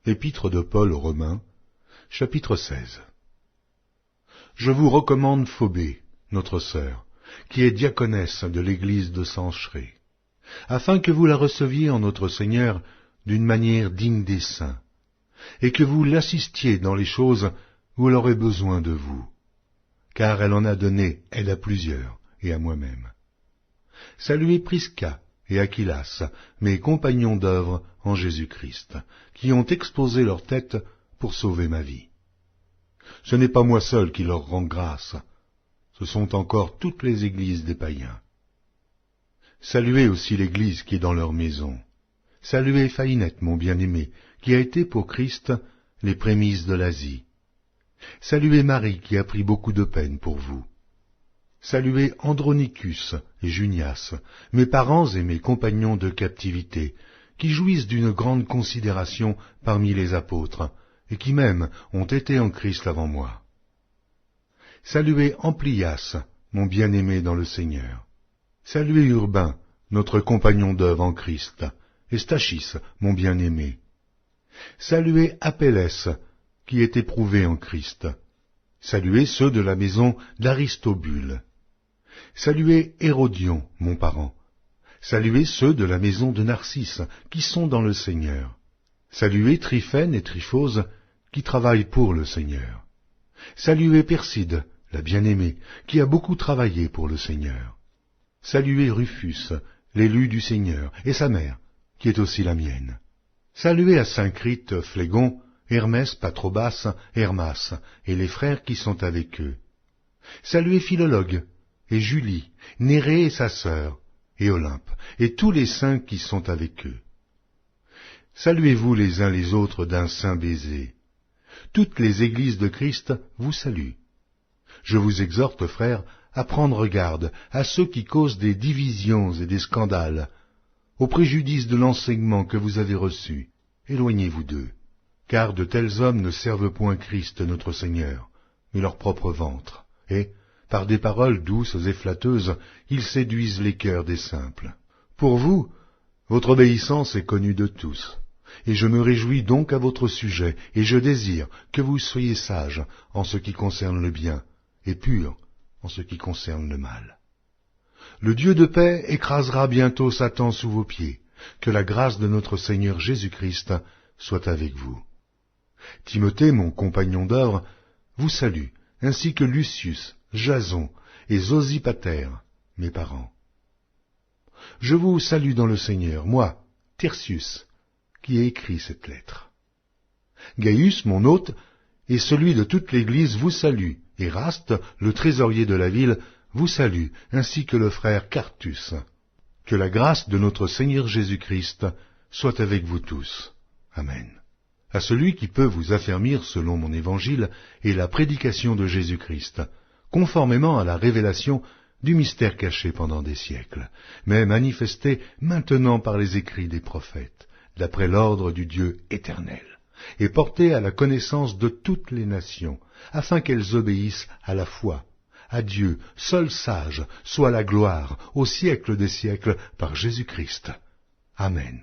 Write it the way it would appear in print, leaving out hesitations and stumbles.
Épître de Paul aux Romains, chapitre 16. Je vous recommande Phobé, notre sœur, qui est diaconesse de l'église de Cenchréa, afin que vous la receviez en notre Seigneur d'une manière digne des saints, et que vous l'assistiez dans les choses où elle aurait besoin de vous, car elle en a donné aide à plusieurs, et à moi-même. Saluez Prisca et Aquilas, mes compagnons d'œuvre en Jésus-Christ, qui ont exposé leur tête pour sauver ma vie. Ce n'est pas moi seul qui leur rend grâce, ce sont encore toutes les églises des païens. Saluez aussi l'église qui est dans leur maison. Saluez Phaïnette, mon bien-aimé, qui a été pour Christ les prémices de l'Asie. Saluez Marie, qui a pris beaucoup de peine pour vous. Saluez Andronicus et Junias, mes parents et mes compagnons de captivité, qui jouissent d'une grande considération parmi les apôtres, et qui même ont été en Christ avant moi. Saluez Amplias, mon bien-aimé dans le Seigneur. Saluez Urbain, notre compagnon d'œuvre en Christ, et Stachys, mon bien-aimé. Saluez Apelles, qui est éprouvé en Christ. Saluez ceux de la maison d'Aristobule. Saluez Hérodion, mon parent. Saluez ceux de la maison de Narcisse, qui sont dans le Seigneur. Saluez Tryphène et Tryphose, qui travaillent pour le Seigneur. Saluez Perside, la bien-aimée, qui a beaucoup travaillé pour le Seigneur. Saluez Rufus, l'élu du Seigneur, et sa mère, qui est aussi la mienne. Saluez Asyncrite, Phlégon, Hermès, Patrobas, Hermas, et les frères qui sont avec eux. Saluez Philologue, et Julie, Nérée et sa sœur, et Olympe, et tous les saints qui sont avec eux. Saluez-vous les uns les autres d'un saint baiser. Toutes les églises de Christ vous saluent. Je vous exhorte, frères, à prendre garde à ceux qui causent des divisions et des scandales, au préjudice de l'enseignement que vous avez reçu. Éloignez-vous d'eux, car de tels hommes ne servent point Christ notre Seigneur, mais leur propre ventre, et, par des paroles douces et flatteuses, ils séduisent les cœurs des simples. Pour vous, votre obéissance est connue de tous, et je me réjouis donc à votre sujet, et je désire que vous soyez sages en ce qui concerne le bien, et purs en ce qui concerne le mal. Le Dieu de paix écrasera bientôt Satan sous vos pieds. Que la grâce de notre Seigneur Jésus-Christ soit avec vous. Timothée, mon compagnon d'œuvre, vous salue, ainsi que Lucius, Jason et Sosipater, mes parents. Je vous salue dans le Seigneur, moi, Tertius, qui ai écrit cette lettre. Gaius, mon hôte, et celui de toute l'Église vous salue. Éraste, le trésorier de la ville, vous salue, ainsi que le frère Quartus. Que la grâce de notre Seigneur Jésus-Christ soit avec vous tous. Amen. À celui qui peut vous affermir selon mon évangile et la prédication de Jésus-Christ, conformément à la révélation du mystère caché pendant des siècles, mais manifesté maintenant par les écrits des prophètes, d'après l'ordre du Dieu éternel, et porté à la connaissance de toutes les nations, afin qu'elles obéissent à la foi. À Dieu, seul sage, soit la gloire, au siècle des siècles, par Jésus-Christ. Amen.